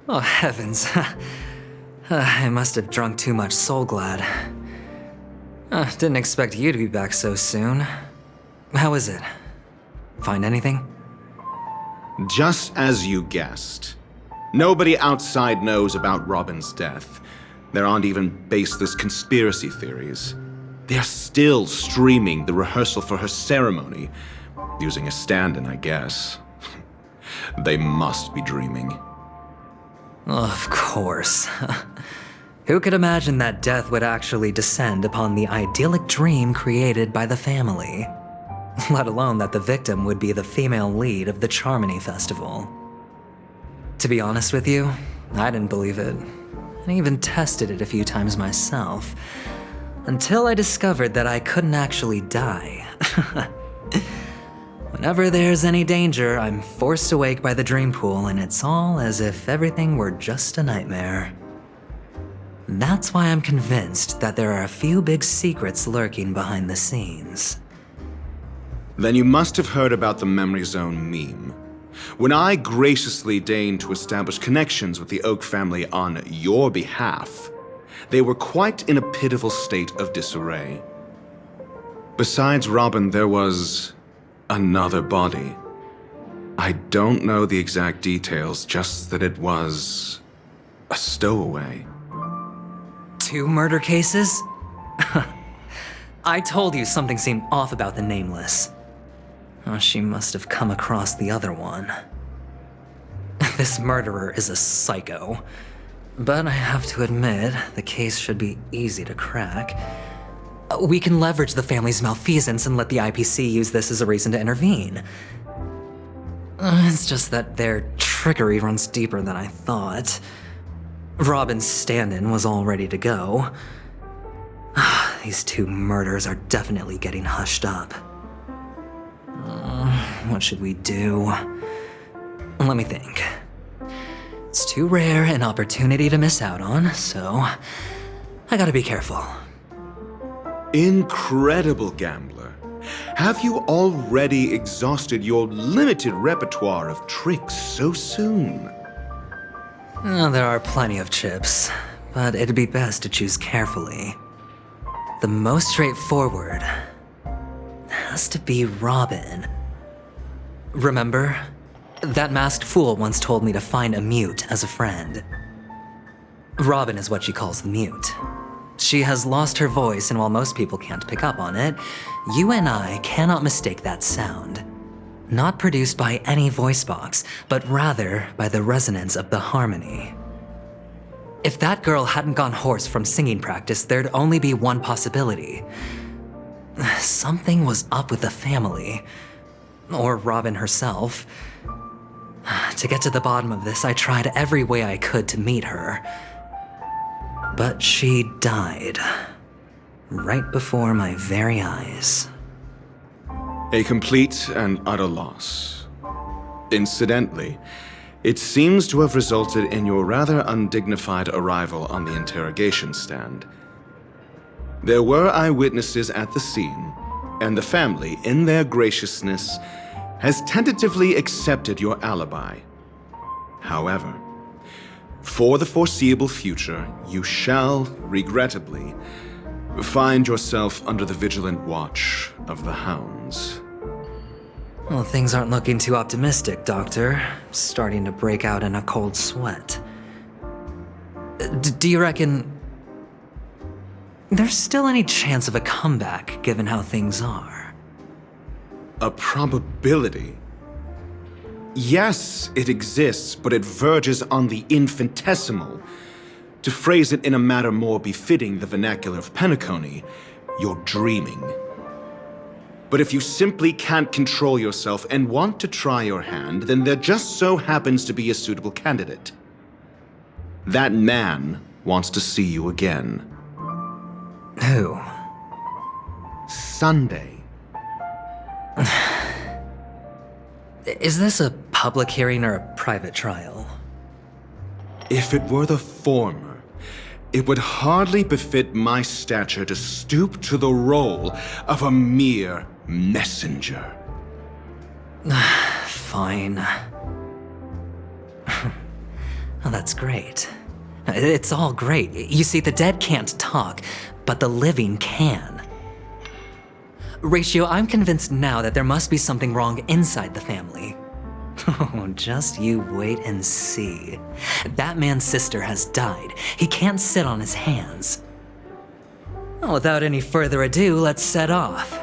Oh, heavens. I must have drunk too much Soul Glad. Didn't expect you to be back so soon. How is it? Find anything? Just as you guessed. Nobody outside knows about Robin's death. There aren't even baseless conspiracy theories. They're still streaming the rehearsal for her ceremony, using a stand-in, I guess. They must be dreaming. Of course. Who could imagine that death would actually descend upon the idyllic dream created by the family? Let alone that the victim would be the female lead of the Charmony Festival. To be honest with you, I didn't believe it. I even tested it a few times myself, until I discovered that I couldn't actually die. Whenever there's any danger, I'm forced awake by the dream pool, and it's all as if everything were just a nightmare. That's why I'm convinced that there are a few big secrets lurking behind the scenes. Then you must have heard about the Memory Zone meme. When I graciously deigned to establish connections with the Oak family on your behalf, they were quite in a pitiful state of disarray. Besides Robin, there was another body. I don't know the exact details, just that it was a stowaway. 2 murder cases? I told you something seemed off about the Nameless. Oh, she must have come across the other one. This murderer is a psycho. But I have to admit, the case should be easy to crack. We can leverage the family's malfeasance and let the IPC use this as a reason to intervene. It's just that their trickery runs deeper than I thought. Robin's stand-in was all ready to go. These 2 murders are definitely getting hushed up. What should we do? Let me think. It's too rare an opportunity to miss out on, so I gotta be careful. Incredible gambler. Have you already exhausted your limited repertoire of tricks so soon? There are plenty of chips, but it'd be best to choose carefully. The most straightforward has to be Robin. Remember? That masked fool once told me to find a mute as a friend. Robin is what she calls the mute. She has lost her voice, and while most people can't pick up on it, you and I cannot mistake that sound. Not produced by any voice box, but rather by the resonance of the harmony. If that girl hadn't gone hoarse from singing practice, there'd only be one possibility. Something was up with the family. Or Robin herself. To get to the bottom of this, I tried every way I could to meet her. But she died. Right before my very eyes. A complete and utter loss. Incidentally, it seems to have resulted in your rather undignified arrival on the interrogation stand. There were eyewitnesses at the scene, and the family, in their graciousness, has tentatively accepted your alibi. However, for the foreseeable future, you shall, regrettably, find yourself under the vigilant watch of the hounds. Well, things aren't looking too optimistic, Doctor. I'm starting to break out in a cold sweat. Do you reckon there's still any chance of a comeback, given how things are? A probability? Yes, it exists, but it verges on the infinitesimal. To phrase it in a manner more befitting the vernacular of Penacony, you're dreaming. But if you simply can't control yourself and want to try your hand, then there just so happens to be a suitable candidate. That man wants to see you again. Who? Sunday. Is this a public hearing or a private trial? If it were the former, it would hardly befit my stature to stoop to the role of a mere messenger. Fine. Oh, that's great. It's all great. You see, the dead can't talk, but the living can. Ratio, I'm convinced now that there must be something wrong inside the family. Oh, just you wait and see. That man's sister has died. He can't sit on his hands. Well, without any further ado, let's set off.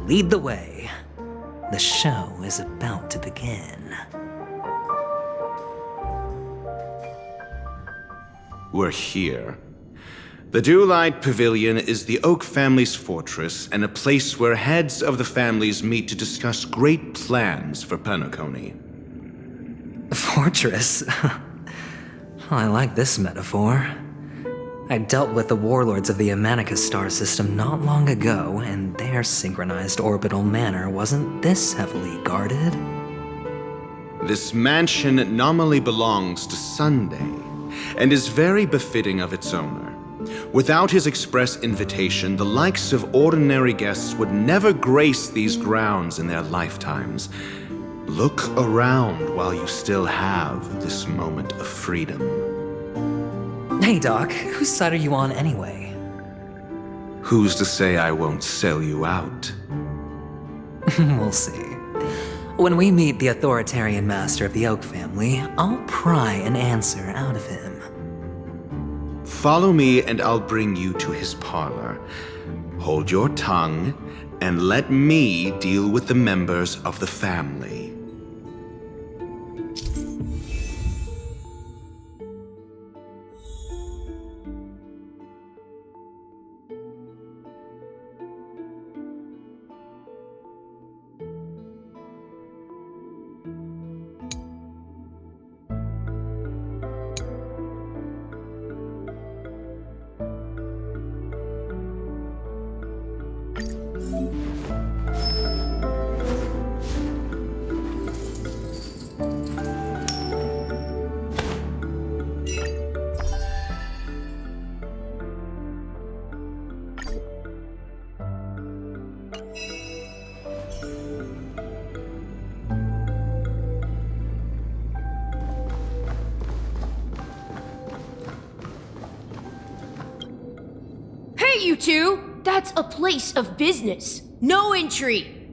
Lead the way. The show is about to begin. We're here. The Dewlight Pavilion is the Oak family's fortress and a place where heads of the families meet to discuss great plans for Penacony. Fortress? I like this metaphor. I dealt with the warlords of the Amanicus star system not long ago, and their synchronized orbital manor wasn't this heavily guarded. This mansion nominally belongs to Sunday, and is very befitting of its owner. Without his express invitation, the likes of ordinary guests would never grace these grounds in their lifetimes. Look around while you still have this moment of freedom. Hey, Doc, whose side are you on anyway? Who's to say I won't sell you out? We'll see. When we meet the authoritarian master of the Oak family, I'll pry an answer out of him. Follow me and I'll bring you to his parlor. Hold your tongue and let me deal with the members of the family. Hey, you two! That's a place of business. No entry!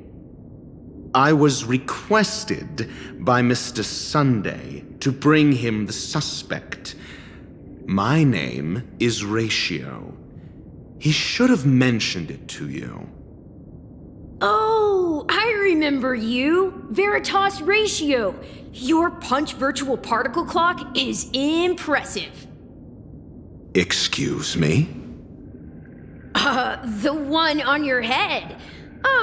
I was requested by Mr. Sunday to bring him the suspect. My name is Ratio. He should have mentioned it to you. Oh, I remember you. Veritas Ratio. Your punch virtual particle clock is impressive. Excuse me? The one on your head.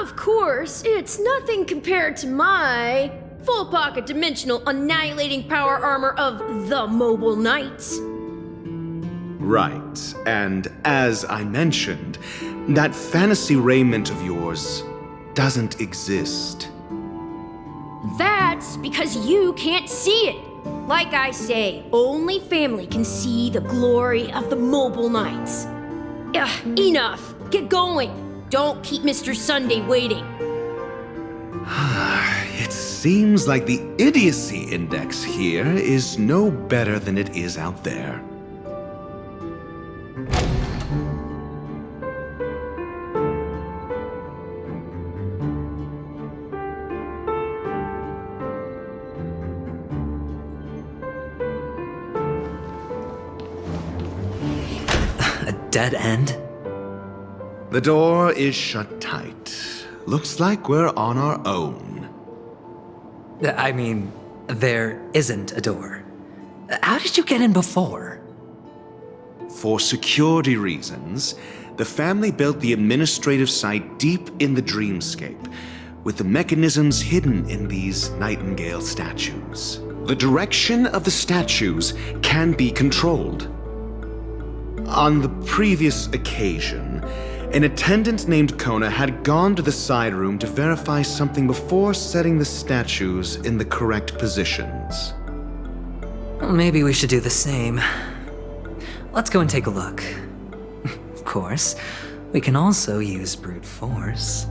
Of course, it's nothing compared to my full pocket dimensional annihilating power armor of the Mobile Knights. Right, and as I mentioned, that fantasy raiment of yours doesn't exist. That's because you can't see it. Like I say, only family can see the glory of the Mobile Knights. Enough. Get going. Don't keep Mr. Sunday waiting. It seems like the idiocy index here is no better than it is out there. A dead end? The door is shut tight. Looks like we're on our own. I mean, there isn't a door. How did you get in before? For security reasons, the family built the administrative site deep in the dreamscape, with the mechanisms hidden in these nightingale statues. The direction of the statues can be controlled. On the previous occasion, an attendant named Kona had gone to the side room to verify something before setting the statues in the correct positions. Well, maybe we should do the same. Let's go and take a look. Of course, we can also use brute force.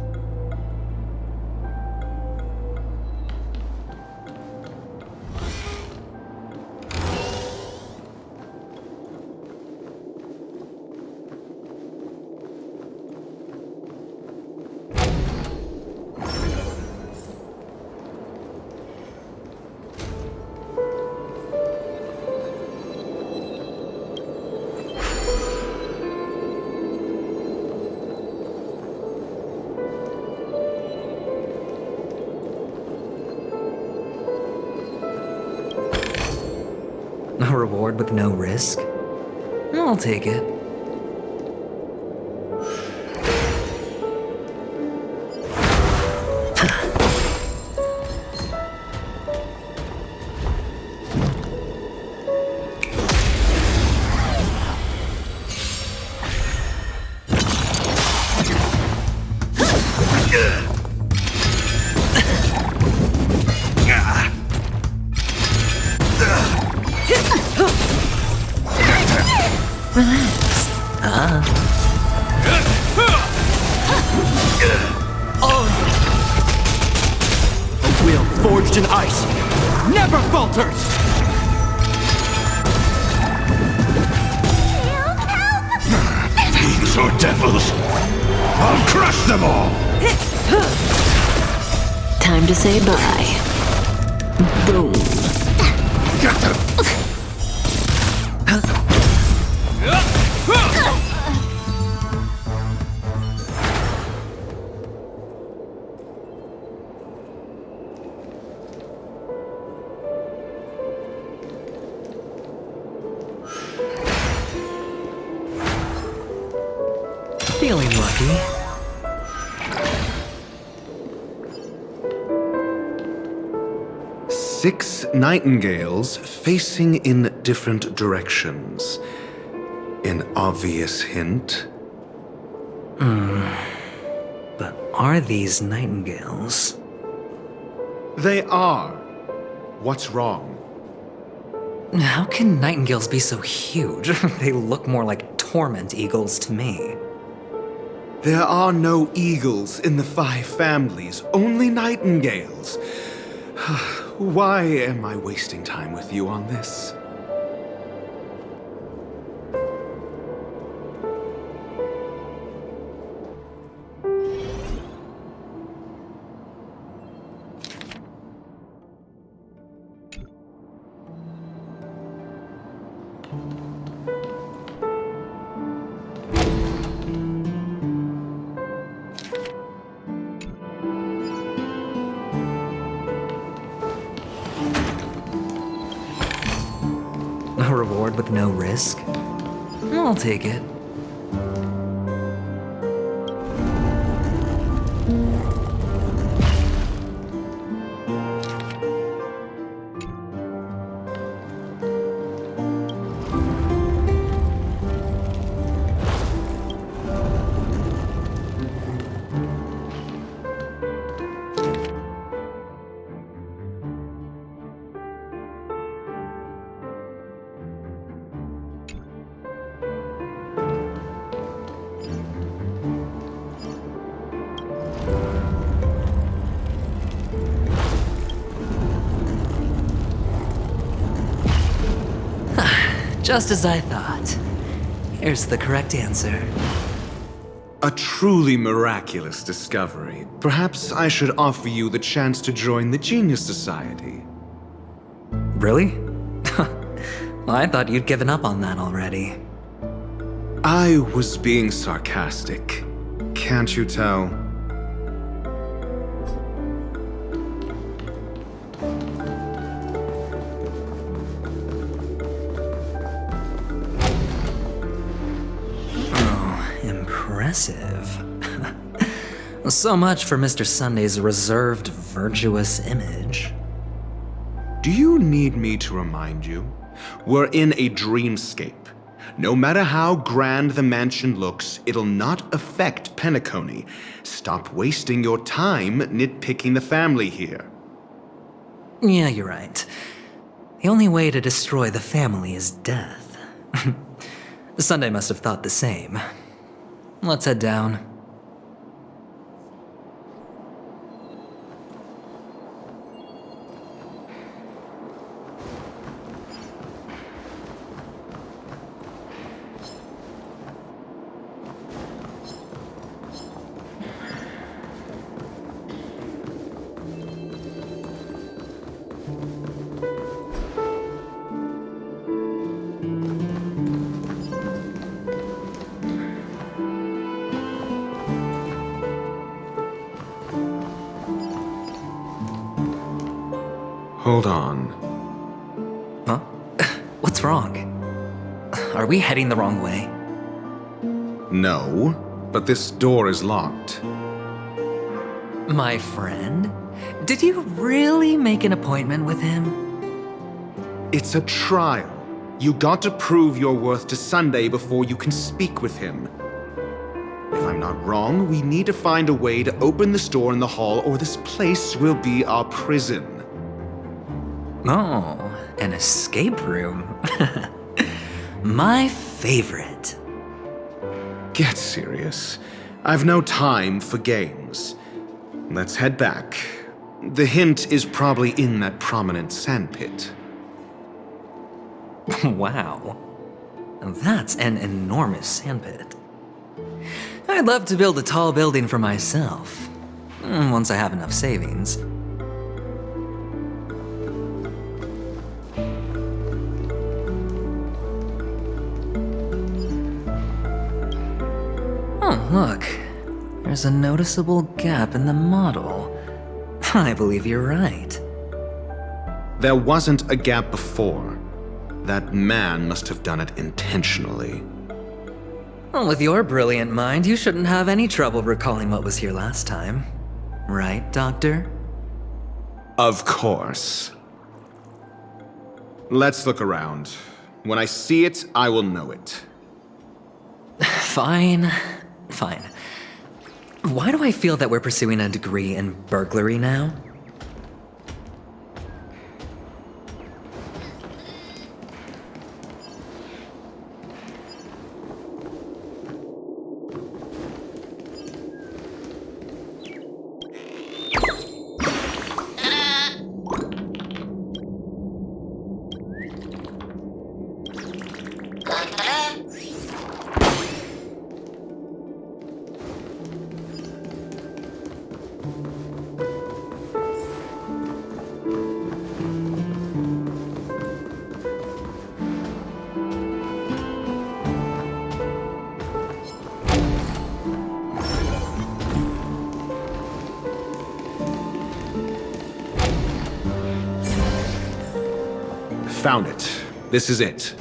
A reward with no risk? I'll take it. A will forged in ice never falters! Fiends or devils, I'll crush them all! Time to say bye. Boom. Get them! Feeling lucky. Six nightingales facing in different directions. An obvious hint. But are these nightingales? They are. What's wrong? How can nightingales be so huge? They look more like torment eagles to me. There are no eagles in the five families, only nightingales. Why am I wasting time with you on this? A reward with no risk? I'll take it. Just as I thought. Here's the correct answer. A truly miraculous discovery. Perhaps I should offer you the chance to join the Genius Society. Really? Well, I thought you'd given up on that already. I was being sarcastic. Can't you tell? Impressive. So much for Mr. Sunday's reserved, virtuous image. Do you need me to remind you? We're in a dreamscape. No matter how grand the mansion looks, it'll not affect Penacony. Stop wasting your time nitpicking the family here. Yeah, you're right. The only way to destroy the family is death. Sunday must have thought the same. Let's head down. Hold on. Huh? What's What's wrong? Are we heading the wrong way? No, but this door is locked. My friend? Did you really make an appointment with him? It's a trial. You got to prove your worth to Sunday before you can speak with him. If I'm not wrong, we need to find a way to open this door in the hall, or this place will be our prison. Oh, an escape room. My favorite. Get serious. I've no time for games. Let's head back. The hint is probably in that prominent sandpit. Wow. That's an enormous sandpit. I'd love to build a tall building for myself, once I have enough savings. Oh, look. There's a noticeable gap in the model. I believe you're right. There wasn't a gap before. That man must have done it intentionally. Well, with your brilliant mind, you shouldn't have any trouble recalling what was here last time. Right, Doctor? Of course. Let's look around. When I see it, I will know it. Fine. Fine. Why do I feel that we're pursuing a degree in burglary now? Found it. This is it.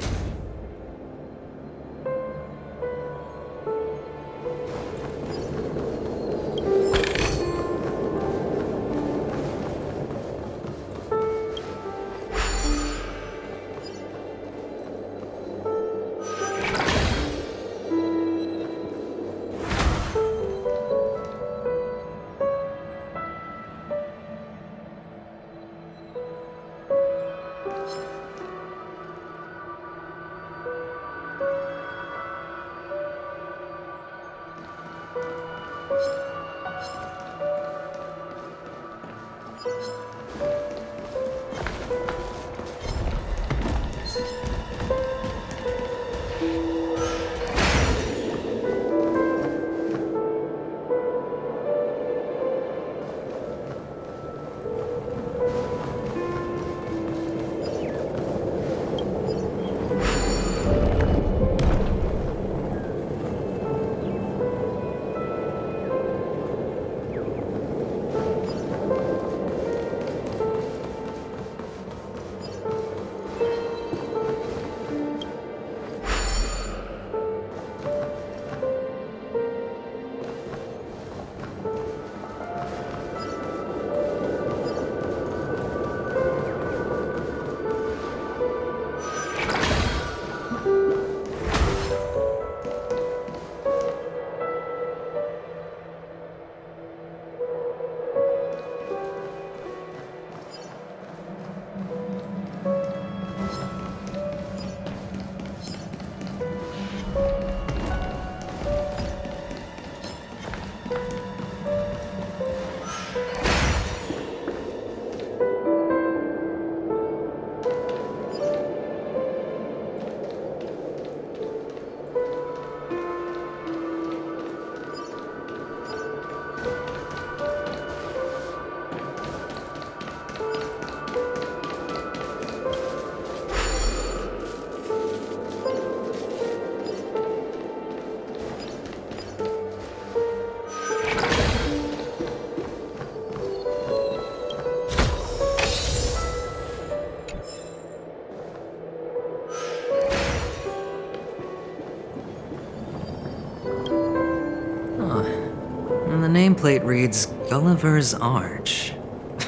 nameplate reads Gulliver's Arch.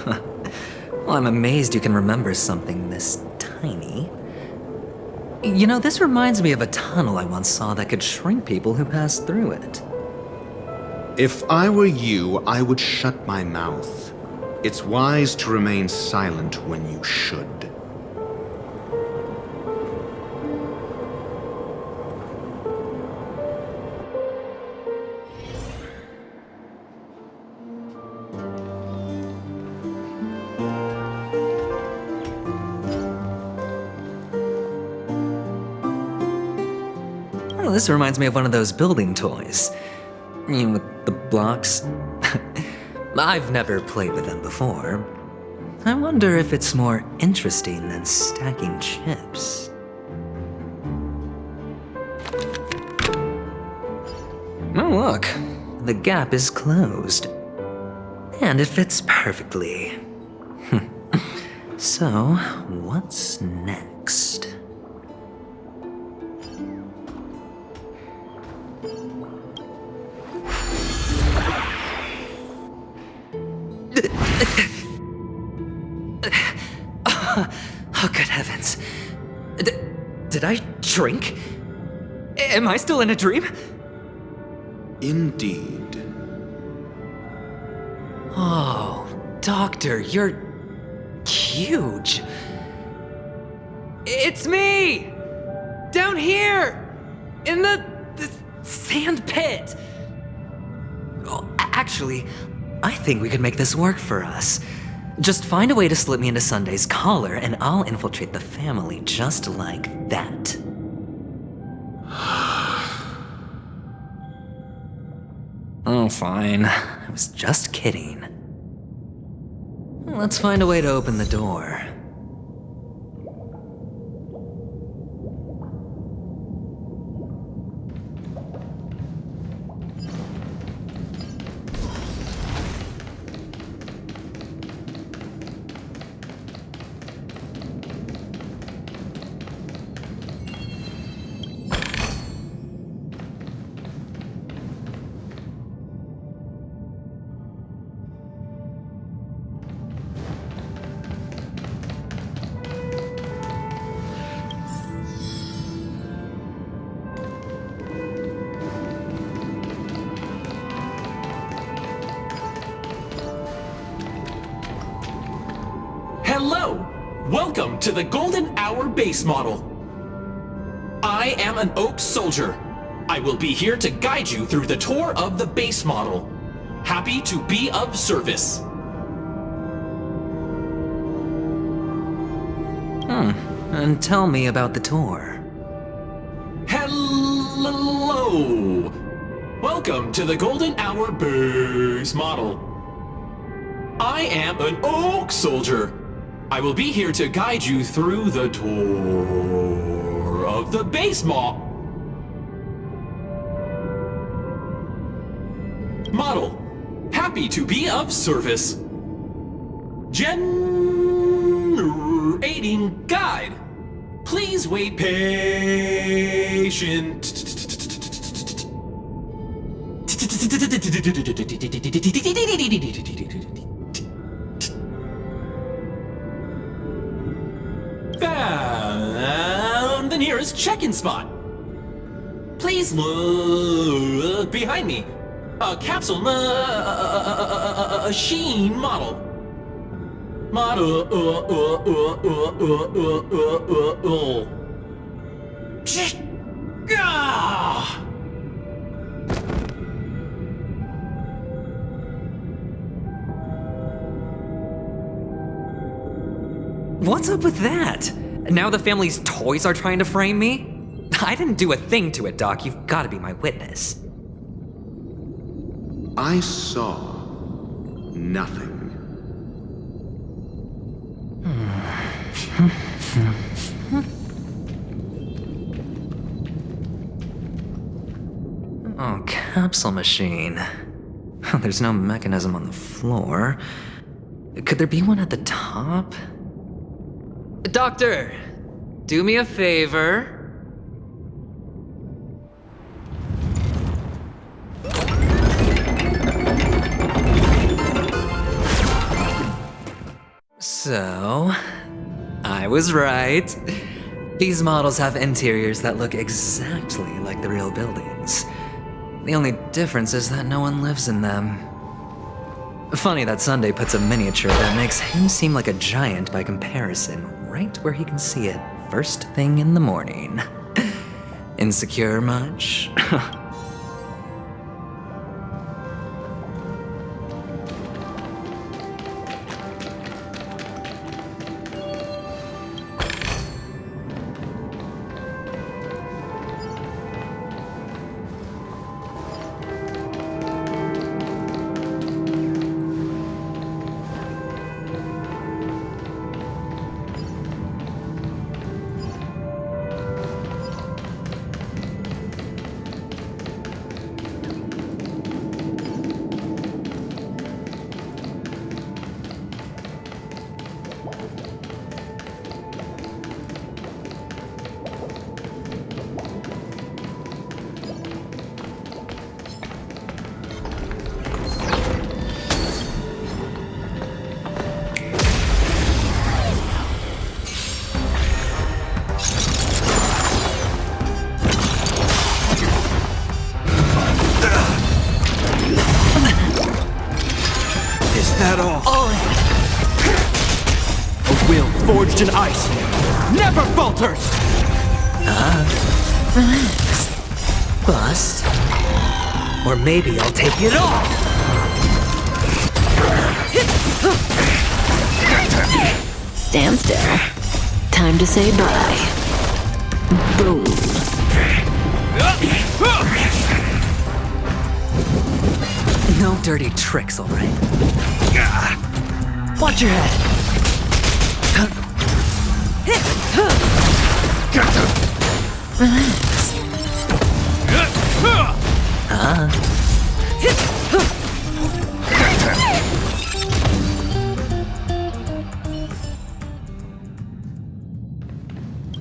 Well, I'm amazed you can remember something this tiny. You know, this reminds me of a tunnel I once saw that could shrink people who passed through it. If I were you, I would shut my mouth. It's wise to remain silent when you should. Oh, this reminds me of one of those building toys. You know, with the blocks. I've never played with them before. I wonder if it's more interesting than stacking chips. Oh, look. The gap is closed. And it fits perfectly. So, what's next? Oh, good heavens. Did I drink? Am I still in a dream? Indeed. Oh, Doctor, you're huge. It's me! Down here! In the sand pit! Oh, actually, I think we could make this work for us. Just find a way to slip me into Sunday's collar, and I'll infiltrate the family just like that. Oh, fine. I was just kidding. Let's find a way to open the door. Hello! Welcome to the Golden Hour base model. I am an Oak Soldier. I will be here to guide you through the tour of the base model. Happy to be of service. And tell me about the tour. Hello! Welcome to the Golden Hour base model. I am an Oak Soldier. I will be here to guide you through the tour of the base model. Happy to be of service. Generating guide. Please wait patient. Found the nearest check-in spot. Please look behind me. A capsule machine model. What's up with that? Now the family's toys are trying to frame me? I didn't do a thing to it, Doc. You've got to be my witness. I saw nothing. Oh, capsule machine. There's no mechanism on the floor. Could there be one at the top? Doctor, do me a favor. So, I was right. These models have interiors that look exactly like the real buildings. The only difference is that no one lives in them. Funny that Sunday puts a miniature that makes him seem like a giant by comparison right where he can see it first thing in the morning. Insecure much? That all? A will forged in ice never falters! Relax. Bust. Or maybe I'll take it all! Stand still. Time to say bye. Boom. No dirty tricks, alright? Watch your head. Relax.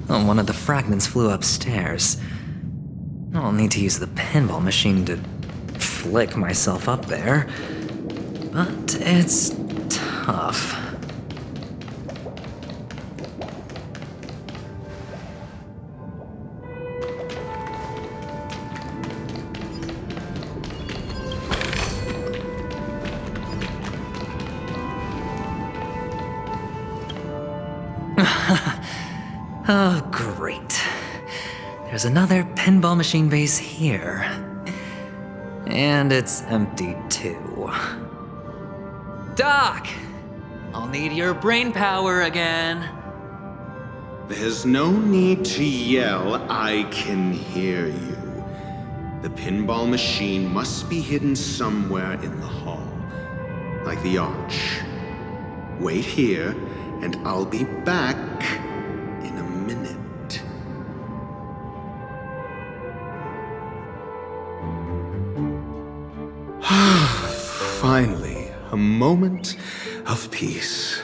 Oh, one of the fragments flew upstairs. I'll need to use the pinball machine to flick myself up there. But it's tough. Oh, great. There's another pinball machine base here. And it's empty too. Doc! I'll need your brain power again. There's no need to yell, I can hear you. The pinball machine must be hidden somewhere in the hall, like the arch. Wait here, and I'll be back in a minute. Finally, a moment of peace.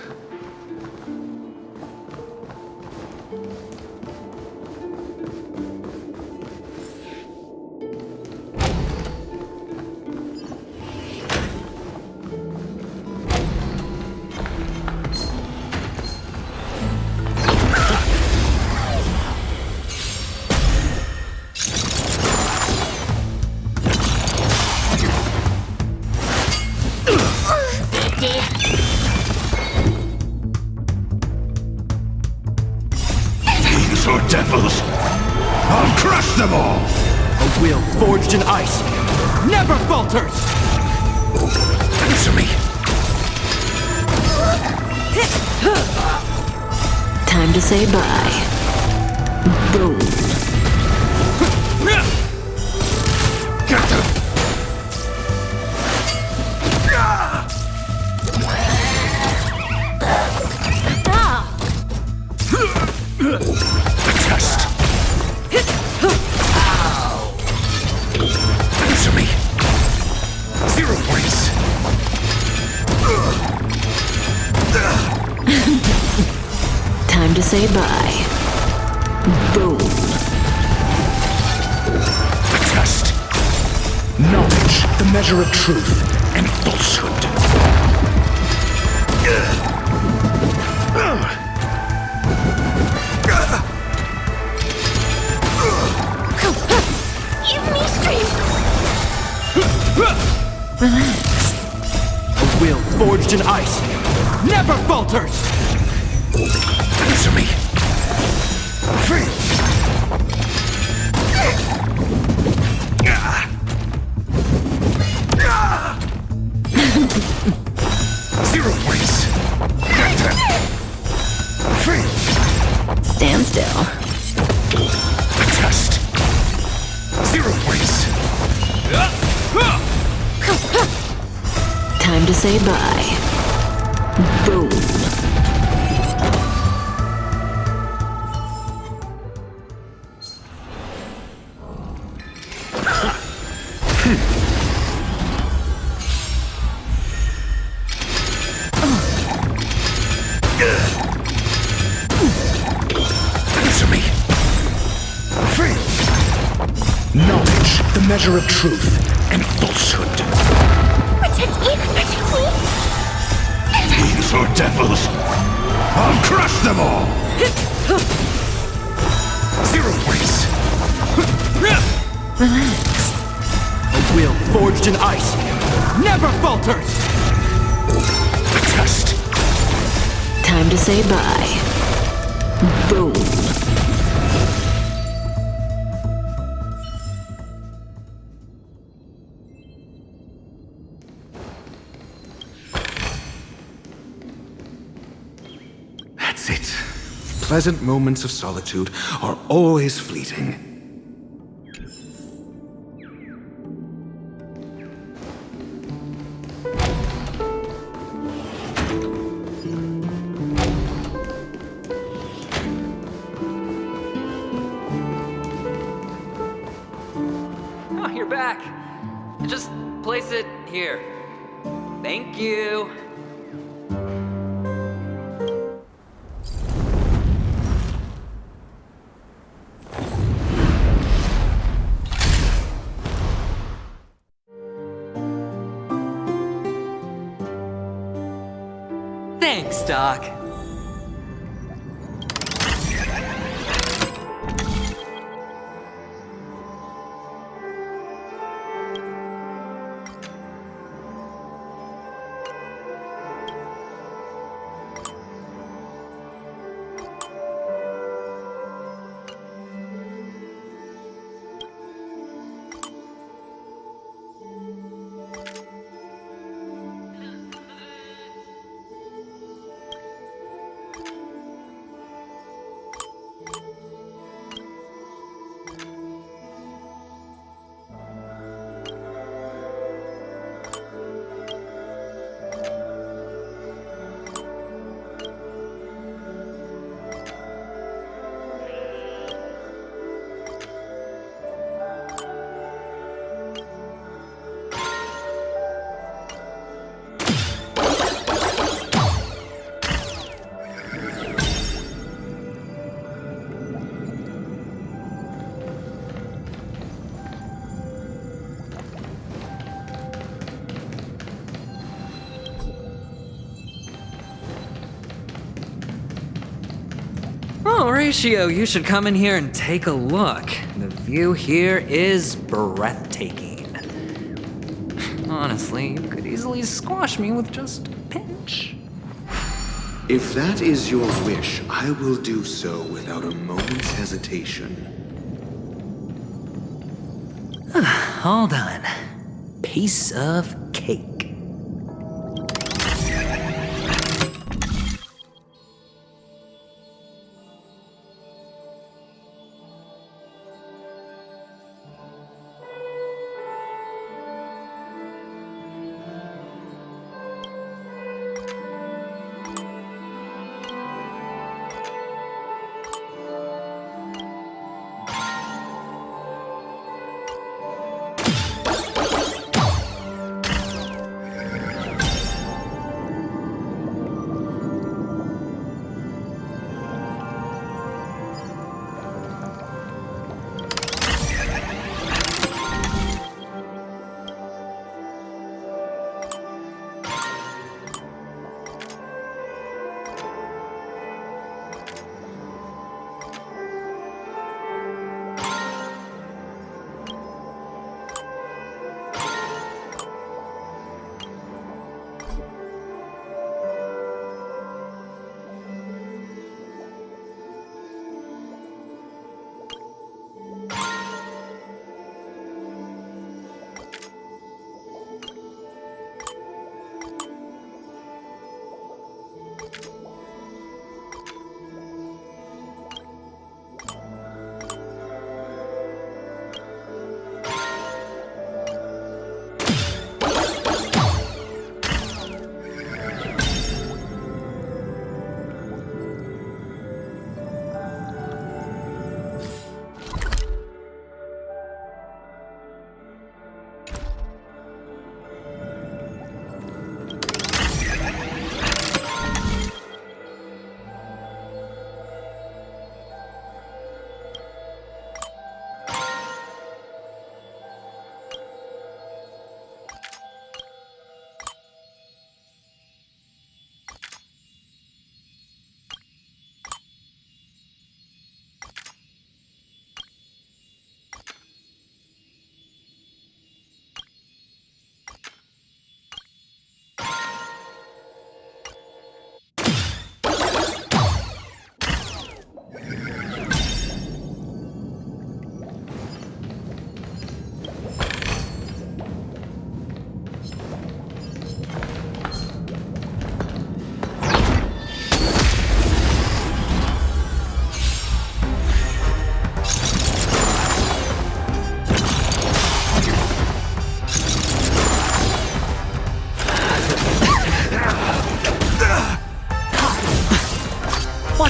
Or devils, I'll crush them all! A will forged in ice never falters! Answer me! Time to say bye. Boom. Get them! The test! Answer me! 0 points! Time to say bye. Boom. The test! Knowledge, the measure of truth and falsehood. Relax. A will forged in ice never falters! Answer me. Free. Zero points. Free. Stand still. Test. 0 points. Time to say bye. Boom. Answer me. Free. Knowledge, the measure of truth and falsehood. Protect me! Protect me! Fiends or devils, I'll crush them all. 0 points. Relax. A will forged in ice never falters! Test. Time to say bye. Boom. That's it. Pleasant moments of solitude are always fleeting. Oh, you're back. Just place it here. Thank you. Thanks, Doc. Oh, Horatio, you should come in here and take a look. The view here is breathtaking. Honestly, you could easily squash me with just a pinch. If that is your wish, I will do so without a moment's hesitation. All done. Piece of cake.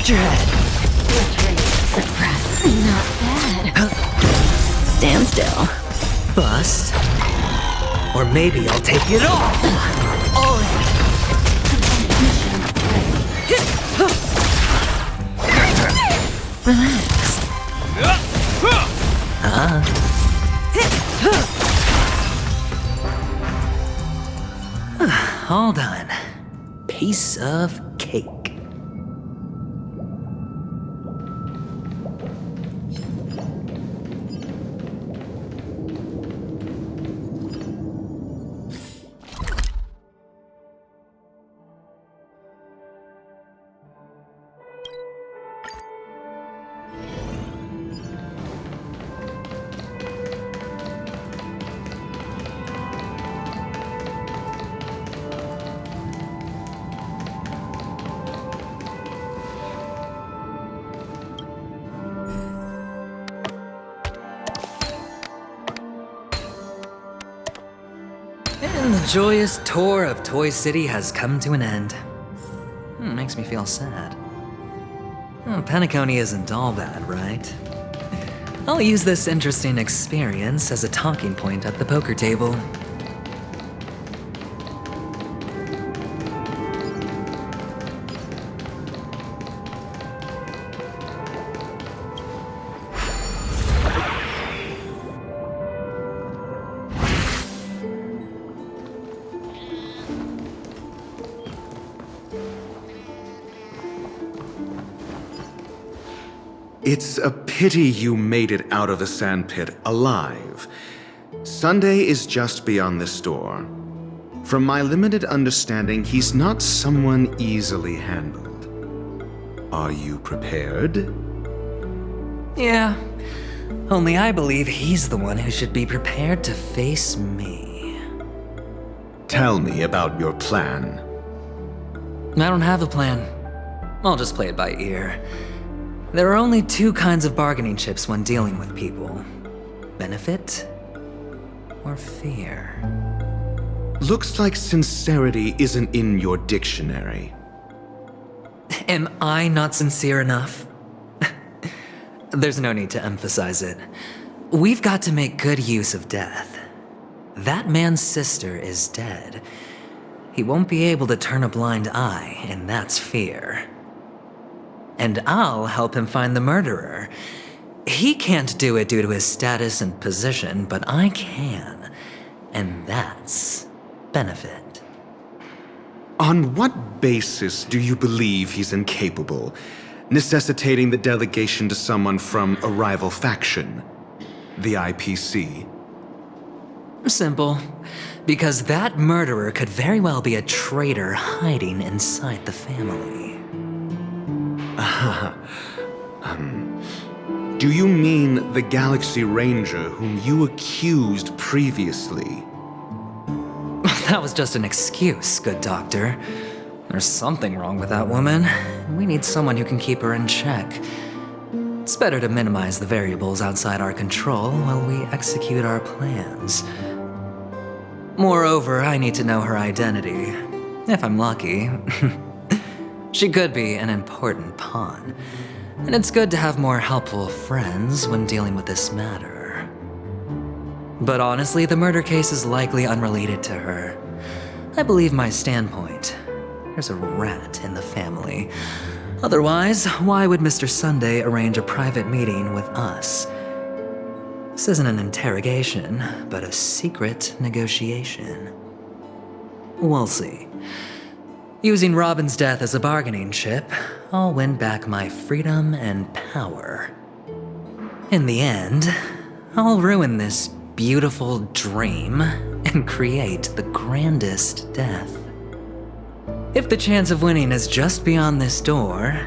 Watch your head. Suppress. Not bad. Stand still. Bust. Or maybe I'll take it all. All in. Relax. All done. Piece of cake. And the joyous tour of Toy City has come to an end. Makes me feel sad. Penacony isn't all bad, right? I'll use this interesting experience as a talking point at the poker table. It's a pity you made it out of the sandpit alive. Sunday is just beyond this door. From my limited understanding, he's not someone easily handled. Are you prepared? Yeah, only I believe he's the one who should be prepared to face me. Tell me about your plan. I don't have a plan. I'll just play it by ear. There are only two kinds of bargaining chips when dealing with people. Benefit or fear. Looks like sincerity isn't in your dictionary. Am I not sincere enough? There's no need to emphasize it. We've got to make good use of death. That man's sister is dead. He won't be able to turn a blind eye, and that's fear. And I'll help him find the murderer. He can't do it due to his status and position, but I can. And that's benefit. On what basis do you believe he's incapable, necessitating the delegation to someone from a rival faction? The IPC? Simple. Because that murderer could very well be a traitor hiding inside the family. Do you mean the Galaxy Ranger whom you accused previously? That was just an excuse, good doctor. There's something wrong with that woman. We need someone who can keep her in check. It's better to minimize the variables outside our control while we execute our plans. Moreover, I need to know her identity. If I'm lucky. She could be an important pawn. And it's good to have more helpful friends when dealing with this matter. But honestly, the murder case is likely unrelated to her. I believe my standpoint. There's a rat in the family. Otherwise, why would Mr. Sunday arrange a private meeting with us? This isn't an interrogation, but a secret negotiation. We'll see. Using Robin's death as a bargaining chip, I'll win back my freedom and power. In the end, I'll ruin this beautiful dream and create the grandest death. If the chance of winning is just beyond this door,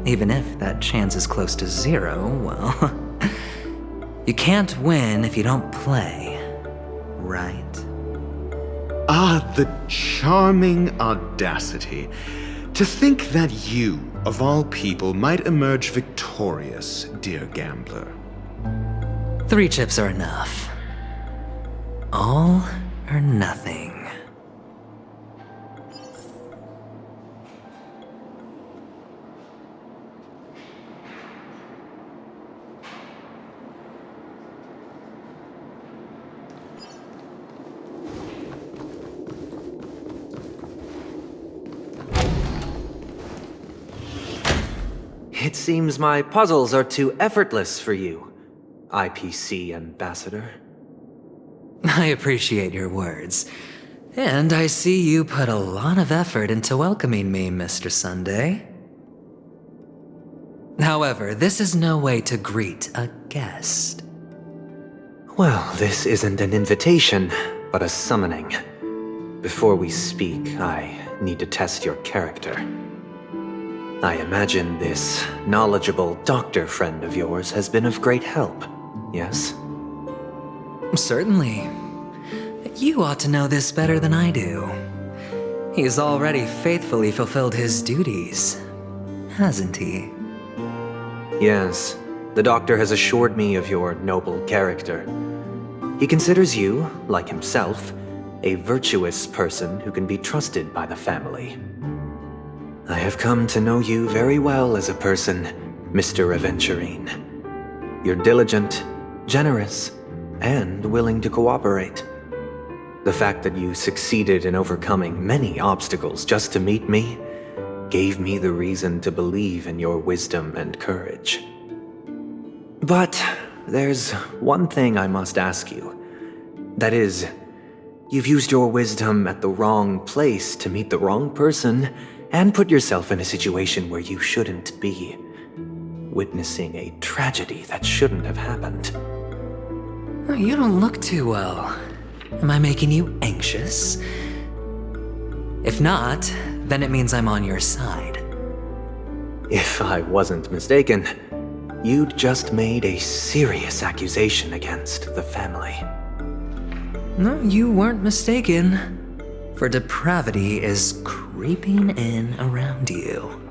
even if that chance is close to zero, well, you can't win if you don't play, right? Ah, the charming audacity. To think that you, of all people, might emerge victorious, dear gambler. 3 chips are enough. All or nothing. It seems my puzzles are too effortless for you, IPC Ambassador. I appreciate your words. And I see you put a lot of effort into welcoming me, Mr. Sunday. However, this is no way to greet a guest. Well, this isn't an invitation, but a summoning. Before we speak, I need to test your character. I imagine this knowledgeable doctor friend of yours has been of great help, yes? Certainly. You ought to know this better than I do. He's already faithfully fulfilled his duties, hasn't he? Yes, the doctor has assured me of your noble character. He considers you, like himself, a virtuous person who can be trusted by the family. I have come to know you very well as a person, Mr. Aventurine. You're diligent, generous, and willing to cooperate. The fact that you succeeded in overcoming many obstacles just to meet me gave me the reason to believe in your wisdom and courage. But there's one thing I must ask you. That is, you've used your wisdom at the wrong place to meet the wrong person and put yourself in a situation where you shouldn't be, witnessing a tragedy that shouldn't have happened. You don't look too well. Am I making you anxious? If not, then it means I'm on your side. If I wasn't mistaken, you'd just made a serious accusation against the family. No, you weren't mistaken. For depravity is creeping in around you.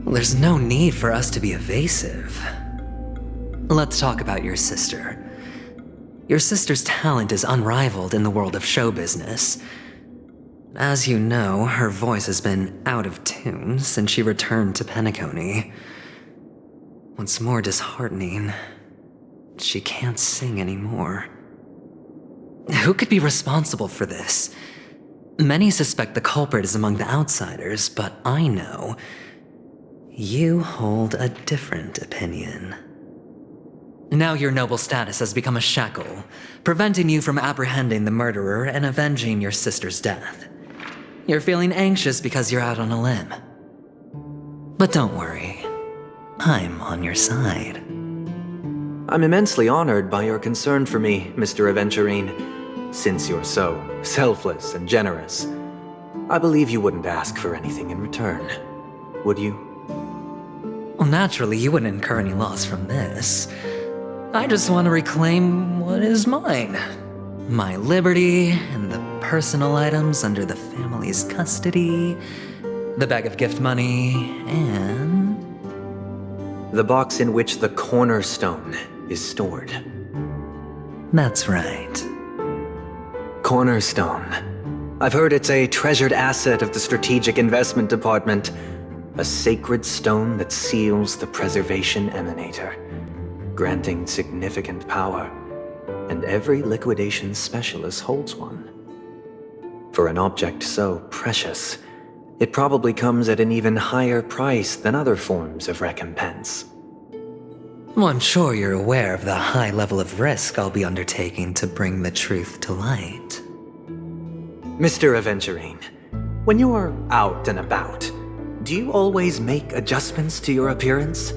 There's no need for us to be evasive. Let's talk about your sister. Your sister's talent is unrivaled in the world of show business. As you know, her voice has been out of tune since she returned to Penacony. What's more disheartening, she can't sing anymore. Who could be responsible for this? Many suspect the culprit is among the outsiders, but I know you hold a different opinion. Now your noble status has become a shackle, preventing you from apprehending the murderer and avenging your sister's death. You're feeling anxious because you're out on a limb. But don't worry, I'm on your side. I'm immensely honored by your concern for me, Mr. Aventurine. Since you're so selfless and generous, I believe you wouldn't ask for anything in return, would you? Well, naturally, you wouldn't incur any loss from this. I just want to reclaim what is mine. My liberty and the personal items under the family's custody, the bag of gift money, and... the box in which the cornerstone is stored. That's right. Cornerstone. I've heard it's a treasured asset of the Strategic Investment Department. A sacred stone that seals the Preservation Emanator, granting significant power. And every liquidation specialist holds one. For an object so precious, it probably comes at an even higher price than other forms of recompense. Well, I'm sure you're aware of the high level of risk I'll be undertaking to bring the truth to light. Mr. Aventurine, when you're out and about, do you always make adjustments to your appearance?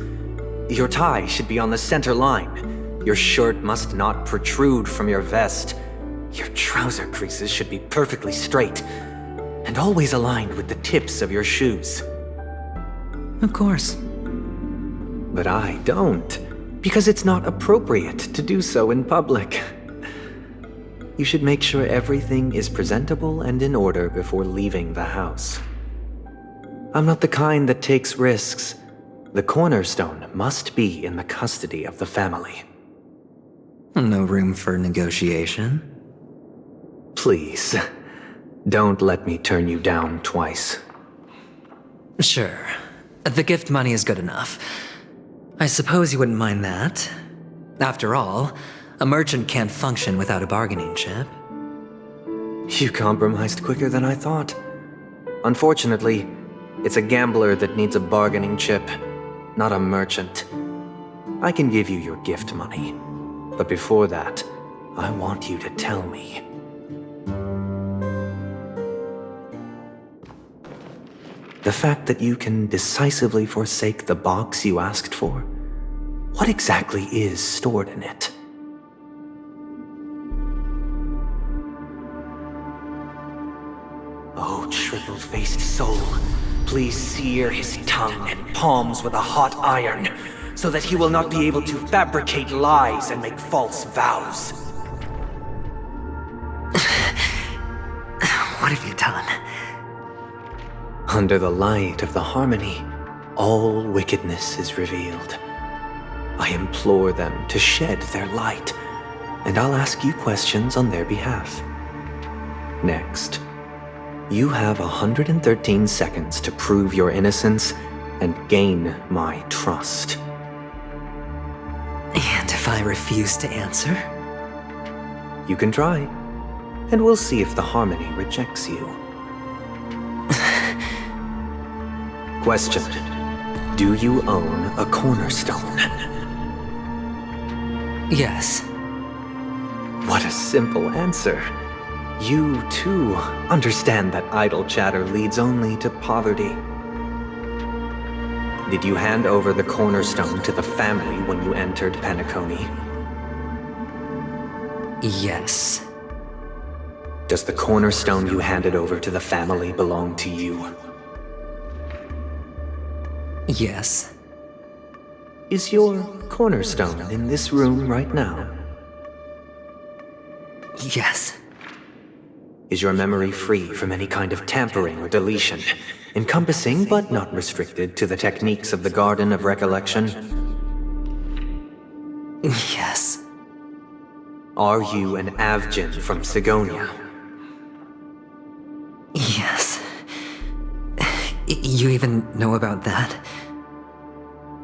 Your tie should be on the center line. Your shirt must not protrude from your vest. Your trouser creases should be perfectly straight, and always aligned with the tips of your shoes. Of course. But I don't, because it's not appropriate to do so in public. You should make sure everything is presentable and in order before leaving the house. I'm not the kind that takes risks. The cornerstone must be in the custody of the family. No room for negotiation? Please, don't let me turn you down twice. Sure. The gift money is good enough. I suppose you wouldn't mind that. After all, a merchant can't function without a bargaining chip. You compromised quicker than I thought. Unfortunately, it's a gambler that needs a bargaining chip, not a merchant. I can give you your gift money, but before that, I want you to tell me. The fact that you can decisively forsake the box you asked for, what exactly is stored in it? Oh, triple-faced soul, please sear his tongue and palms with a hot iron, so that he will not be able to fabricate lies and make false vows. What have you done? Under the light of the harmony, all wickedness is revealed. I implore them to shed their light, and I'll ask you questions on their behalf. Next, you have 113 seconds to prove your innocence and gain my trust. And if I refuse to answer? You can try, and we'll see if the harmony rejects you. Question: do you own a cornerstone? Yes. What a simple answer. You, too, understand that idle chatter leads only to poverty. Did you hand over the cornerstone to the family when you entered Penacony? Yes. Does the cornerstone you handed over to the family belong to you? Yes. Is your cornerstone in this room right now? Yes. Is your memory free from any kind of tampering or deletion, encompassing but not restricted to the techniques of the Garden of Recollection? Yes. Are you an Avgin from Sigonia? Yes. You even know about that?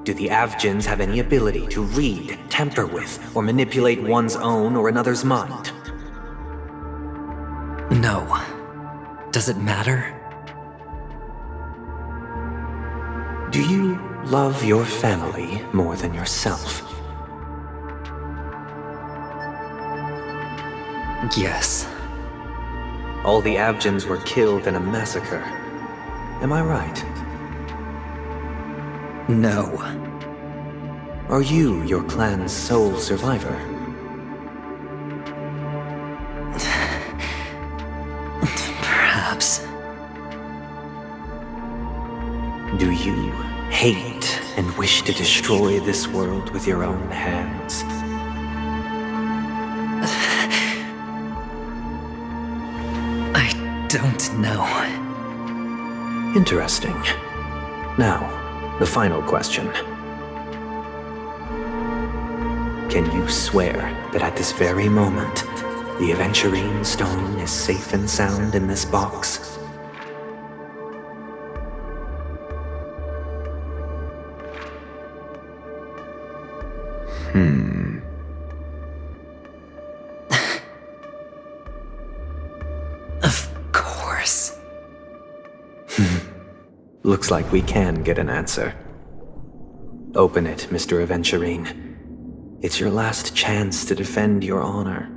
Do the Avgins have any ability to read, tamper with, or manipulate one's own or another's mind? No. Does it matter? Do you love your family more than yourself? Yes. All the Avgins were killed in a massacre. Am I right? No. Are you your clan's sole survivor? Perhaps. Do you hate and wish to destroy this world with your own hands? I don't know. Interesting. Now, the final question. Can you swear that at this very moment, the Aventurine stone is safe and sound in this box? Of course. Looks like we can get an answer. Open it, Mr. Aventurine. It's your last chance to defend your honor.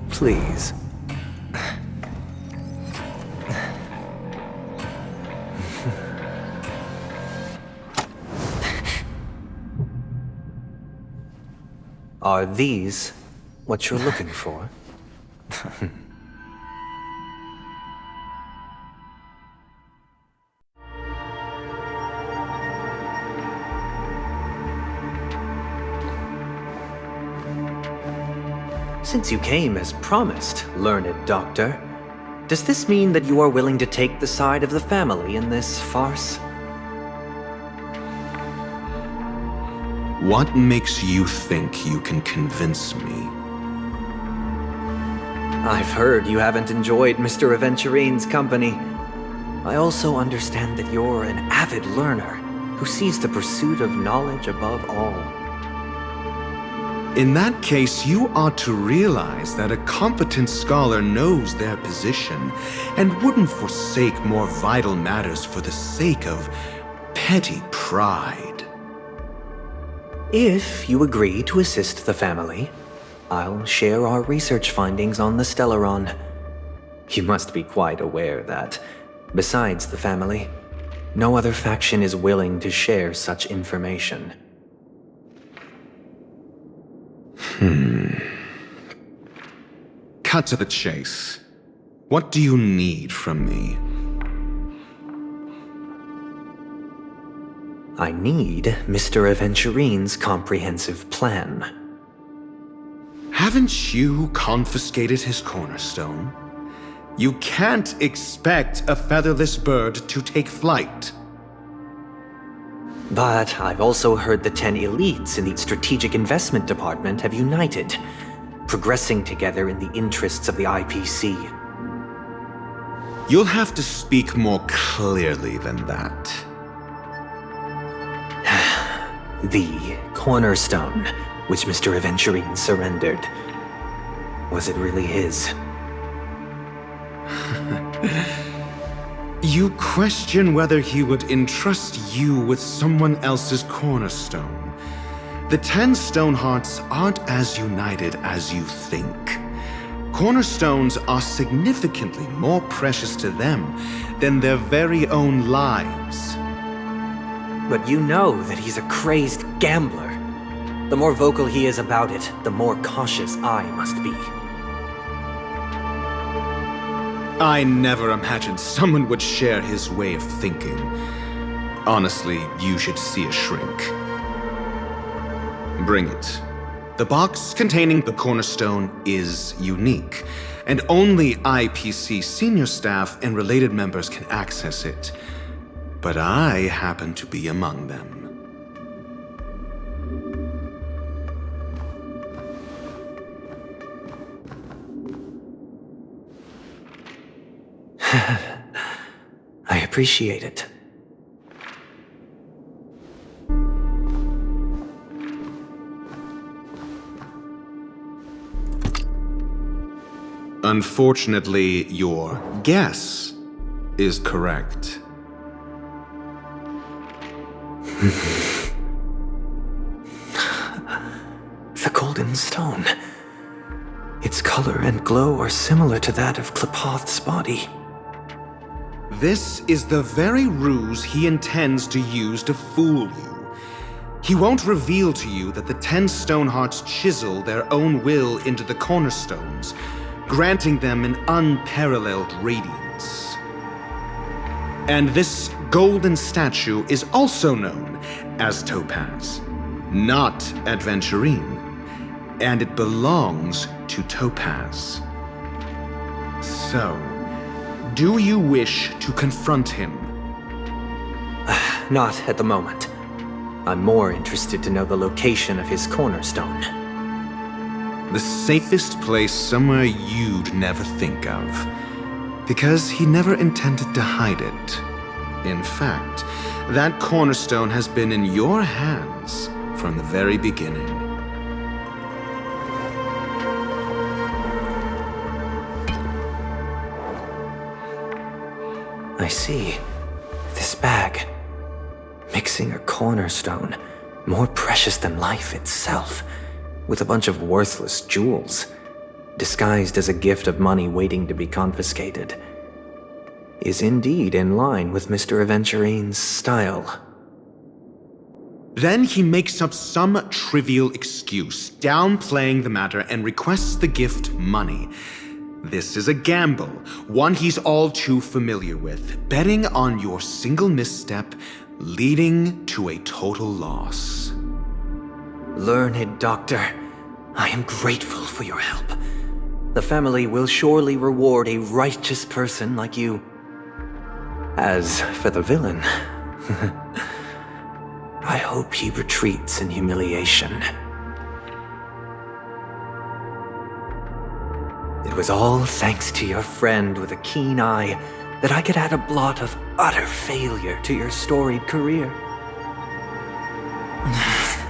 Please. Are these what you're looking for? Since you came as promised, learned doctor, does this mean that you are willing to take the side of the family in this farce? What makes you think you can convince me? I've heard you haven't enjoyed Mr. Aventurine's company. I also understand that you're an avid learner who sees the pursuit of knowledge above all. In that case, you ought to realize that a competent scholar knows their position and wouldn't forsake more vital matters for the sake of petty pride. If you agree to assist the family, I'll share our research findings on the Stellaron. You must be quite aware that, besides the family, no other faction is willing to share such information. Cut to the chase. What do you need from me? I need Mr. Aventurine's comprehensive plan. Haven't you confiscated his cornerstone? You can't expect a featherless bird to take flight. But I've also heard the 10 elites in the Strategic Investment Department have united, progressing together in the interests of the IPC. You'll have to speak more clearly than that. The cornerstone, which Mr. Aventurine surrendered. Was it really his? You question whether he would entrust you with someone else's cornerstone. The 10 Stonehearts aren't as united as you think. Cornerstones are significantly more precious to them than their very own lives. But you know that he's a crazed gambler. The more vocal he is about it, the more cautious I must be. I never imagined someone would share his way of thinking. Honestly, you should see a shrink. Bring it. The box containing the cornerstone is unique, and only IPC senior staff and related members can access it. But I happen to be among them. I appreciate it. Unfortunately, your guess is correct. The golden stone. Its color and glow are similar to that of Klepoth's body. This is the very ruse he intends to use to fool you. He won't reveal to you that the 10 Stonehearts chisel their own will into the cornerstones, granting them an unparalleled radiance. And this golden statue is also known as Topaz, not Adventurine, and it belongs to Topaz. So, do you wish to confront him? Not at the moment. I'm more interested to know the location of his cornerstone. The safest place somewhere you'd never think of. Because he never intended to hide it. In fact, that cornerstone has been in your hands from the very beginning. I see. This bag. Mixing a cornerstone, more precious than life itself, with a bunch of worthless jewels, disguised as a gift of money waiting to be confiscated, is indeed in line with Mr. Aventurine's style. Then he makes up some trivial excuse, downplaying the matter, and requests the gift money. This is a gamble, one he's all too familiar with, betting on your single misstep, leading to a total loss. Learned doctor, I am grateful for your help. The family will surely reward a righteous person like you. As for the villain, I hope he retreats in humiliation. It was all thanks to your friend with a keen eye that I could add a blot of utter failure to your storied career.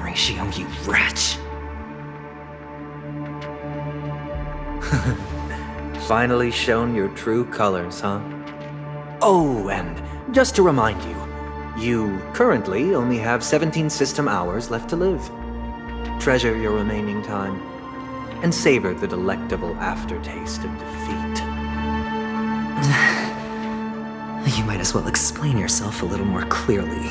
Ratio, you wretch. Finally shown your true colors, huh? Oh, and just to remind you, you currently only have 17 system hours left to live. Treasure your remaining time, and savor the delectable aftertaste of defeat. You might as well explain yourself a little more clearly.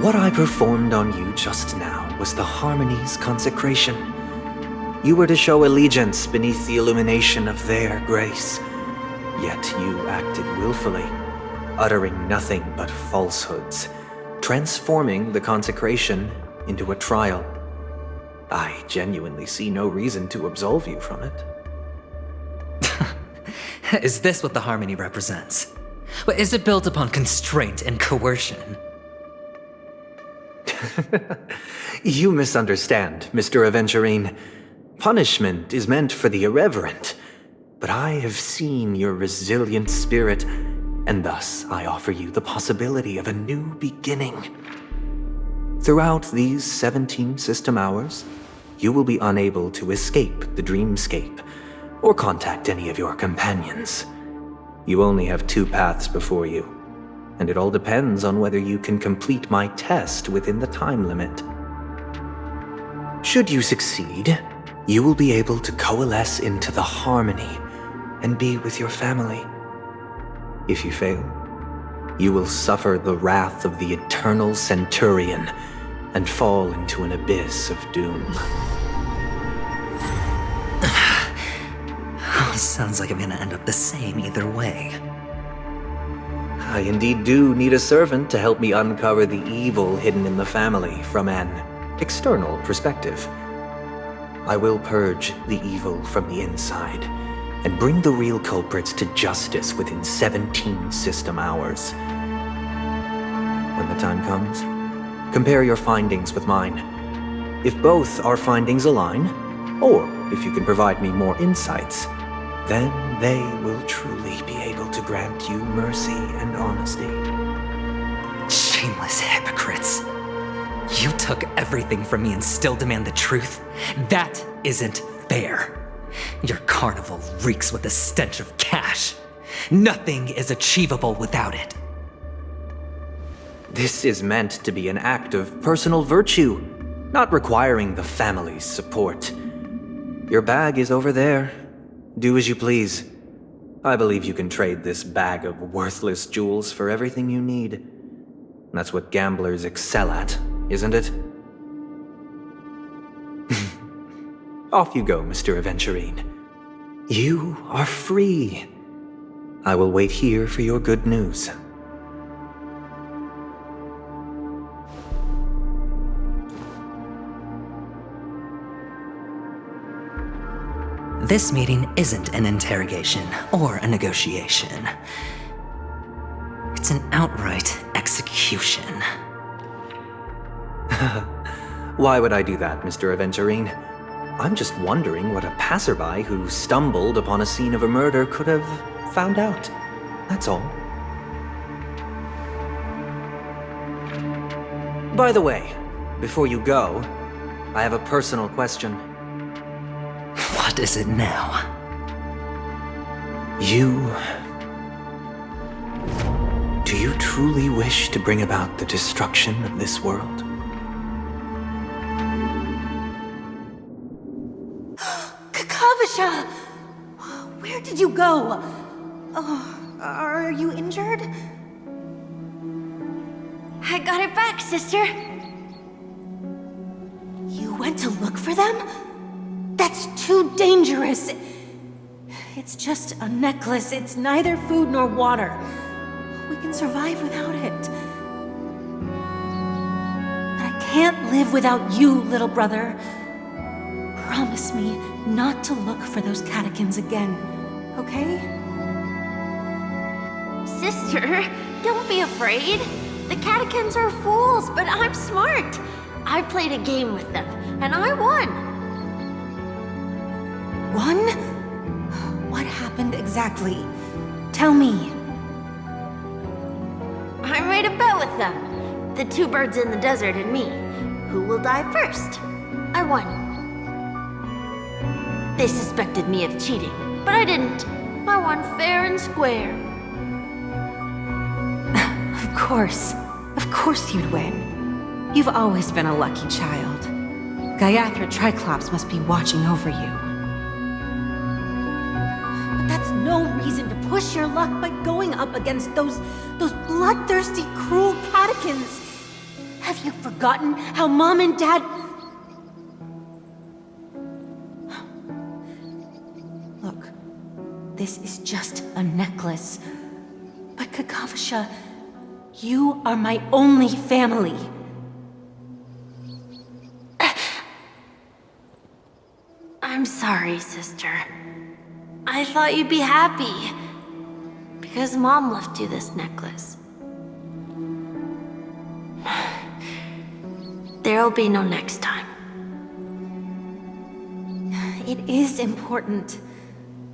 What I performed on you just now was the Harmony's consecration. You were to show allegiance beneath the illumination of their grace. Yet you acted willfully, uttering nothing but falsehoods, transforming the consecration into a trial. I genuinely see no reason to absolve you from it. Is this what the Harmony represents? Is it built upon constraint and coercion? You misunderstand, Mr. Aventurine. Punishment is meant for the irreverent, but I have seen your resilient spirit, and thus I offer you the possibility of a new beginning. Throughout these 17 system hours, you will be unable to escape the dreamscape or contact any of your companions. You only have 2 paths before you, and it all depends on whether you can complete my test within the time limit. Should you succeed, you will be able to coalesce into the Harmony and be with your family. If you fail, you will suffer the wrath of the Eternal Centurion and fall into an abyss of doom. Sounds like I'm gonna end up the same either way. I indeed do need a servant to help me uncover the evil hidden in the family from an external perspective. I will purge the evil from the inside and bring the real culprits to justice within 17 system hours. When the time comes, compare your findings with mine. If both our findings align, or if you can provide me more insights, then they will truly be able to grant you mercy and honesty. Shameless hypocrites. You took everything from me and still demand the truth? That isn't fair. Your carnival reeks with the stench of cash. Nothing is achievable without it. This is meant to be an act of personal virtue, not requiring the family's support. Your bag is over there. Do as you please. I believe you can trade this bag of worthless jewels for everything you need. That's what gamblers excel at, isn't it? Off you go, Mr. Aventurine. You are free. I will wait here for your good news. This meeting isn't an interrogation or a negotiation. It's an outright execution. Why would I do that, Mr. Aventurine? I'm just wondering what a passerby who stumbled upon a scene of a murder could have found out. That's all. By the way, before you go, I have a personal question. What is it now? Do you truly wish to bring about the destruction of this world? Kakavasha! Where did you go? Oh, are you injured? I got it back, sister. You went to look for them? That's too dangerous. It's just a necklace. It's neither food nor water. We can survive without it. But I can't live without you, little brother. Promise me not to look for those catechins again, okay? Sister, don't be afraid. The catechins are fools, but I'm smart. I played a game with them, and I won. Won? What happened exactly? Tell me. I made a bet with them. The two birds in the desert and me. Who will die first? I won. They suspected me of cheating, but I didn't. I won fair and square. Of course you'd win. You've always been a lucky child. Gaiathra Triclops must be watching over you. But that's no reason to push your luck by going up against those bloodthirsty, cruel catechins. Have you forgotten how Mom and Dad... Look, this is just a necklace. But Kakavasha, you are my only family. I'm sorry, sister. I thought you'd be happy. Because Mom left you this necklace. There'll be no next time. It is important.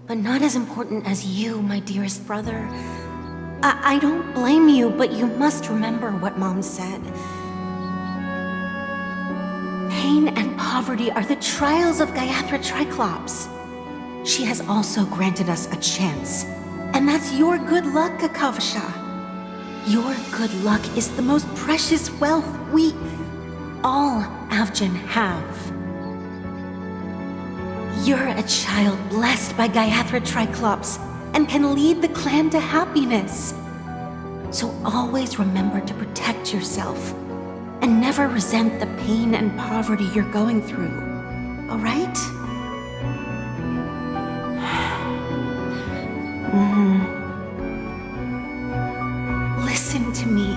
But not as important as you, my dearest brother. I don't blame you, but you must remember what Mom said. Pain and poverty are the trials of Gaiathra Triclops. She has also granted us a chance. And that's your good luck, Kakavasha. Your good luck is the most precious wealth we, all Avgin, have. You're a child blessed by Gaiathra Triclops and can lead the clan to happiness. So always remember to protect yourself and never resent the pain and poverty you're going through, all right? Listen to me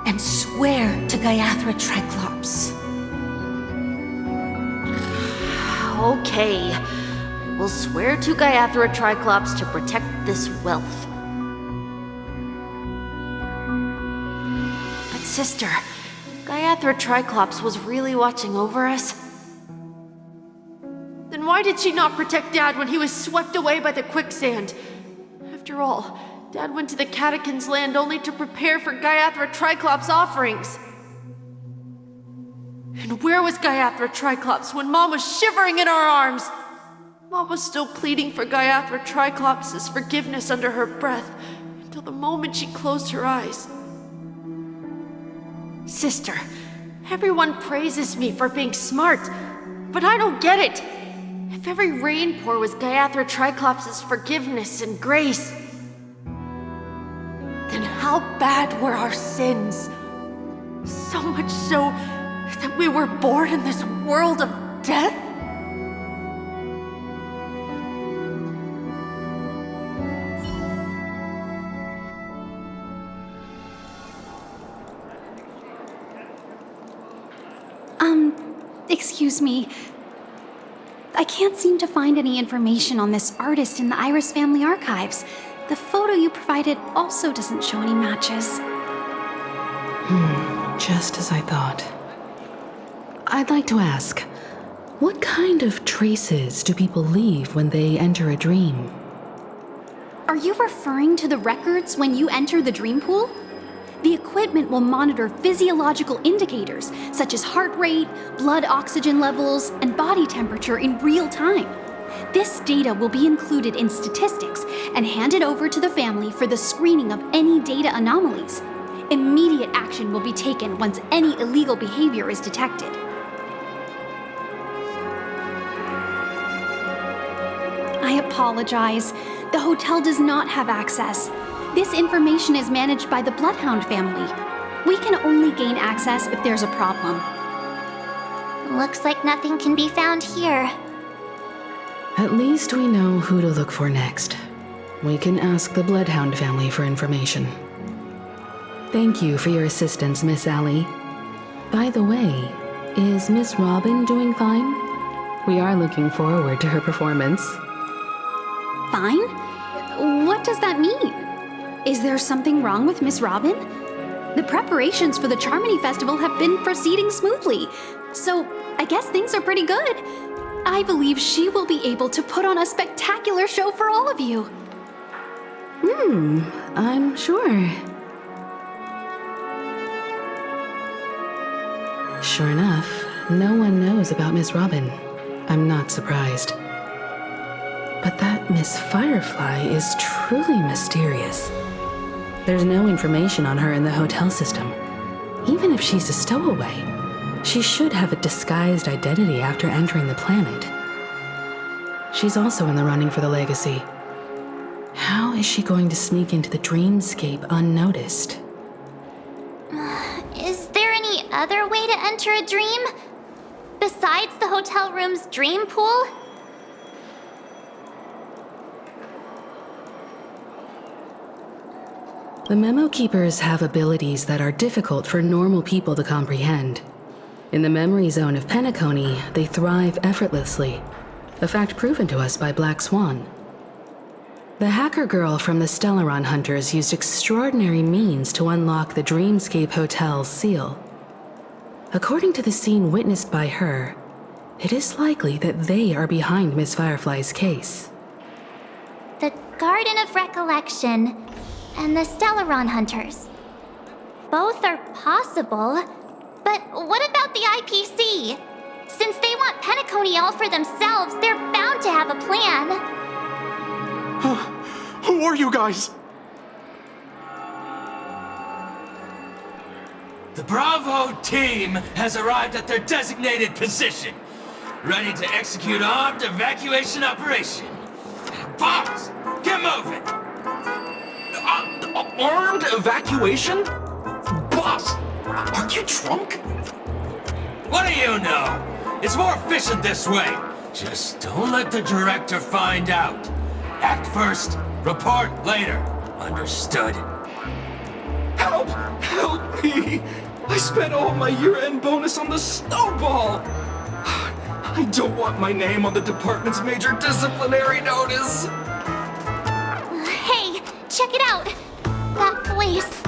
and swear to Gaiathra Triclops. Okay. We'll swear to Gaiathra Triclops to protect this wealth. But sister, if Gaiathra Triclops was really watching over us, then why did she not protect Dad when he was swept away by the quicksand? After all, Dad went to the Catechins' land only to prepare for Gaiathra Triclops' offerings. And where was Gaiathra Triclops when Mom was shivering in our arms? Mom was still pleading for Gaiathra Triclops' forgiveness under her breath until the moment she closed her eyes. Sister, everyone praises me for being smart, but I don't get it. If every rain pour was Gaiathra Triclops' forgiveness and grace, then how bad were our sins? So much so that we were born in this world of death? Excuse me. I can't seem to find any information on this artist in the Iris family archives. The photo you provided also doesn't show any matches. Just as I thought. I'd like to ask, what kind of traces do people leave when they enter a dream? Are you referring to the records when you enter the dream pool? The equipment will monitor physiological indicators such as heart rate, blood oxygen levels, and body temperature in real time. This data will be included in statistics and handed over to the family for the screening of any data anomalies. Immediate action will be taken once any illegal behavior is detected. I apologize. The hotel does not have access. This information is managed by the Bloodhound family. We can only gain access if there's a problem. Looks like nothing can be found here. At least we know who to look for next. We can ask the Bloodhound family for information. Thank you for your assistance, Miss Allie. By the way, is Miss Robin doing fine? We are looking forward to her performance. Fine? What does that mean? Is there something wrong with Miss Robin? The preparations for the Charmony Festival have been proceeding smoothly, so I guess things are pretty good. I believe she will be able to put on a spectacular show for all of you. I'm sure. Sure enough, no one knows about Miss Robin. I'm not surprised. But that Miss Firefly is truly mysterious. There's no information on her in the hotel system. Even if she's a stowaway, she should have a disguised identity after entering the planet. She's also in the running for the legacy. How is she going to sneak into the dreamscape unnoticed? Is there any other way to enter a dream? Besides the hotel room's dream pool? The Memo Keepers have abilities that are difficult for normal people to comprehend. In the memory zone of Penacony, they thrive effortlessly, a fact proven to us by Black Swan. The hacker girl from the Stellaron Hunters used extraordinary means to unlock the Dreamscape Hotel's seal. According to the scene witnessed by her, it is likely that they are behind Miss Firefly's case. The Garden of Recollection and the Stellaron Hunters. Both are possible, but what about the IPC? Since they want Penacony all for themselves, they're bound to have a plan. Who are you guys? The Bravo team has arrived at their designated position, ready to execute armed evacuation operation. Boss, get moving! Armed evacuation? Boss, aren't you drunk? What do you know? It's more efficient this way. Just don't let the director find out. Act first, report later. Understood? Help! Help me! I spent all my year-end bonus on the snowball! I don't want my name on the department's major disciplinary notice! Hey, check it out! That voice.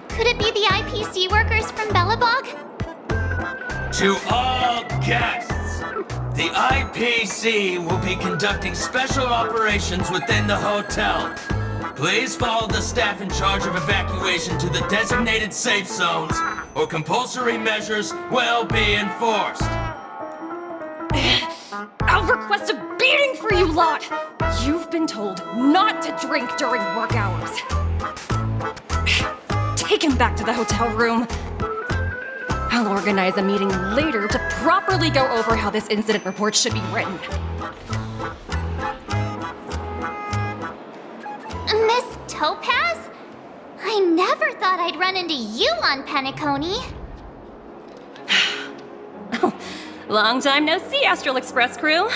Could it be the IPC workers from Bellabog? To all guests, the IPC will be conducting special operations within the hotel. Please follow the staff in charge of evacuation to the designated safe zones, or compulsory measures will be enforced. I'll request a beating for you lot! You've been told not to drink during work hours. Take him back to the hotel room. I'll organize a meeting later to properly go over how this incident report should be written. Miss Topaz? I never thought I'd run into you on Penacony. Long time no see, Astral Express crew.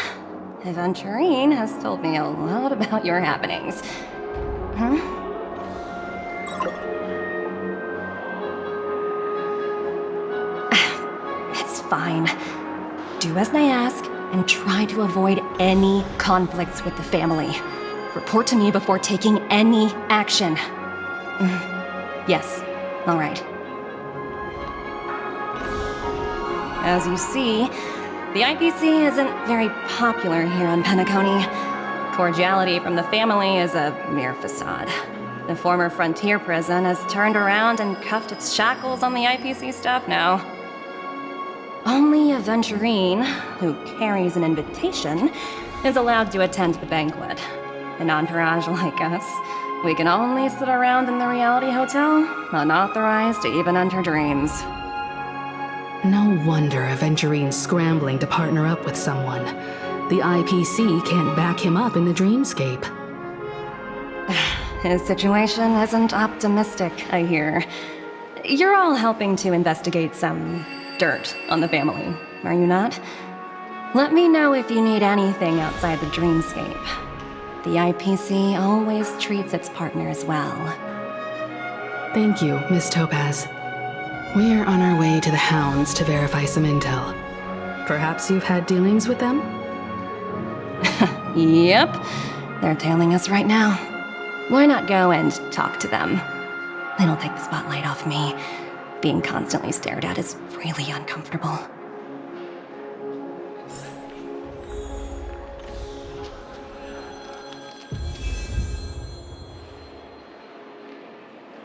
Aventurine has told me a lot about your happenings. It's fine. Do as I ask and try to avoid any conflicts with the family. Report to me before taking any action. Yes, all right. As you see, the IPC isn't very popular here on Penacony. Cordiality from the family is a mere facade. The former frontier prison has turned around and cuffed its shackles on the IPC staff now. Only Aventurine, who carries an invitation, is allowed to attend the banquet. An entourage like us, we can only sit around in the reality hotel, unauthorized to even enter dreams. No wonder Aventurine's scrambling to partner up with someone. The IPC can't back him up in the dreamscape. His situation isn't optimistic, I hear. You're all helping to investigate some dirt on the family, are you not? Let me know if you need anything outside the dreamscape. The IPC always treats its partners well. Thank you, Miss Topaz. We're on our way to the Hounds to verify some intel. Perhaps you've had dealings with them? Yep. They're tailing us right now. Why not go and talk to them? It'll take the spotlight off me. Being constantly stared at is really uncomfortable.